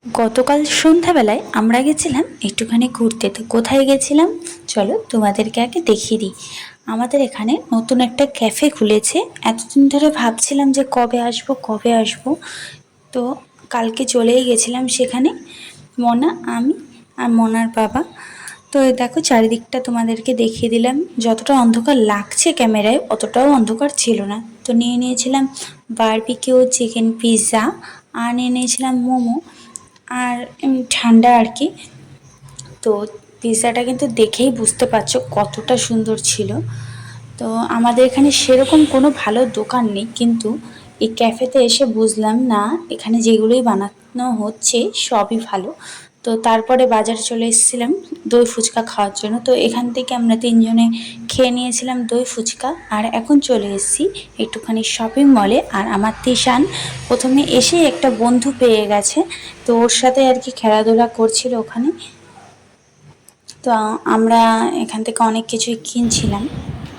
গতকাল সন্ধ্যাবেলায় আমরা গেছিলাম একটুখানি ঘুরতে। তো কোথায় গেছিলাম চলো তোমাদেরকে আগে দেখিয়ে দিই। আমাদের এখানে নতুন একটা ক্যাফে খুলেছে। এতদিন ধরে ভাবছিলাম যে কবে আসবো কবে আসবো। তো কালকে চলেই গেছিলাম সেখানে, মনা, আমি আর মনার বাবা। তো এই দেখো চারিদিকটা তোমাদেরকে দেখিয়ে দিলাম। যতটা অন্ধকার লাগছে ক্যামেরায় অতটাও অন্ধকার ছিল না। তো নিয়ে নিয়েছিলাম বারবিকিউ চিকেন পিৎজা, আর নিয়ে নিয়েছিলাম মোমো আর ঠান্ডা আর কি। তো পিৎজাটা কিন্তু দেখেই বুঝতে পারছো কতটা সুন্দর ছিল। তো আমাদের এখানে সেরকম কোনো ভালো দোকান নেই, কিন্তু এই ক্যাফেতে এসে বুঝলাম না এখানে যেগুলোই বানানো হচ্ছে সবই ভালো। তো তারপরে বাজারে চলে এসেছিলাম দই ফুচকা খাওয়ার জন্য। তো এখান থেকে আমরা তিনজনে খেয়ে নিয়েছিলাম দই ফুচকা। আর এখন চলে এসেছি একটুখানি শপিং মলে। আর আমার তিশান প্রথমে এসেই একটা বন্ধু পেয়ে গেছে, তো ওর সাথে আর কি খেলাধুলা করছিল ওখানে। তো আমরা এখান থেকে অনেক কিছুই কিনছিলাম।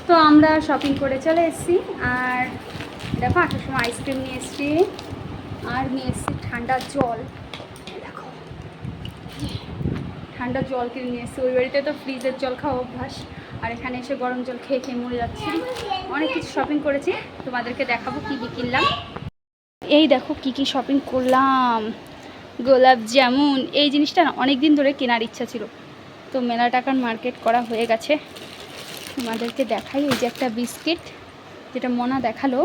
তো আমরা শপিং করে চলে এসেছি। আর দেখো আসার সময় আইসক্রিম নিয়ে এসেছি, আর নিয়ে এসেছি ঠান্ডা জল। দেখো ঠান্ডা জল কিনে নিয়ে এসেছি। ওই বাড়িতে তো ফ্রিজের জল খাওয়া অভ্যাস, আর এখানে এসে গরম জল খেয়ে খেয়ে মরে যাচ্ছি। অনেক কিছু শপিং করেছি, তোমাদেরকে দেখাবো কী কী কিনলাম। এই দেখো কি কি শপিং করলাম। গোলাপ জামুন, এই জিনিসটা না অনেক দিন ধরে কেনার ইচ্ছা ছিল, তো মেলা টাকার মার্কেট করা হয়ে গেছে। তোমাদেরকে দেখাই, এই যে একটা বিস্কিট যেটা মনা দেখালো,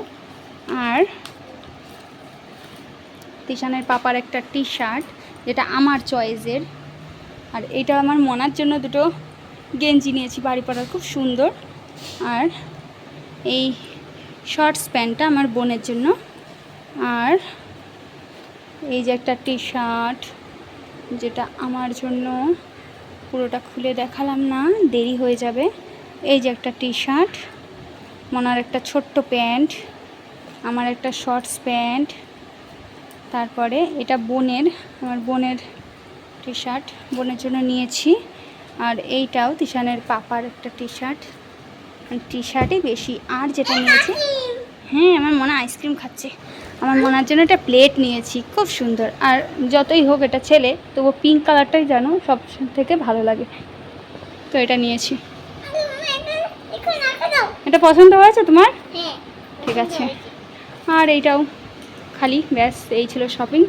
আর তিশানের পাপার একটা টি শার্ট যেটা আমার চয়েসের, আর এটা আমার মনার জন্য দুটো গেঞ্জি নিয়েছি বাড়ি পরার, খুব সুন্দর। আর এই শর্টস প্যান্টটা আমার বোনের জন্য। আর এই যে একটা টি শার্ট যেটা আমার জন্য, পুরোটা খুলে দেখালাম না, দেরি হয়ে যাবে। এই যে একটা টি শার্ট, মনার একটা ছোট্ট প্যান্ট, আমার একটা শর্টস প্যান্ট। তারপরে এটা বোনের, আমার বোনের টি শার্ট বোনের জন্য নিয়েছি। আর এইটাও তিশানের পাপার একটা টি শার্ট, টি শার্টই বেশি। আর যেটা নিয়েছি, হ্যাঁ আমার মনে আইসক্রিম খাচ্ছে, আমার মনার জন্য একটা প্লেট নিয়েছি, খুব সুন্দর। আর যতই হোক এটা ছেলে, তবু পিঙ্ক কালারটাই জানো সব থেকে ভালো লাগে, তো এটা নিয়েছি। এটা পছন্দ হয়েছে তোমার? ঠিক আছে। আর এইটাও খালি, ব্যাস এই ছিল শপিং।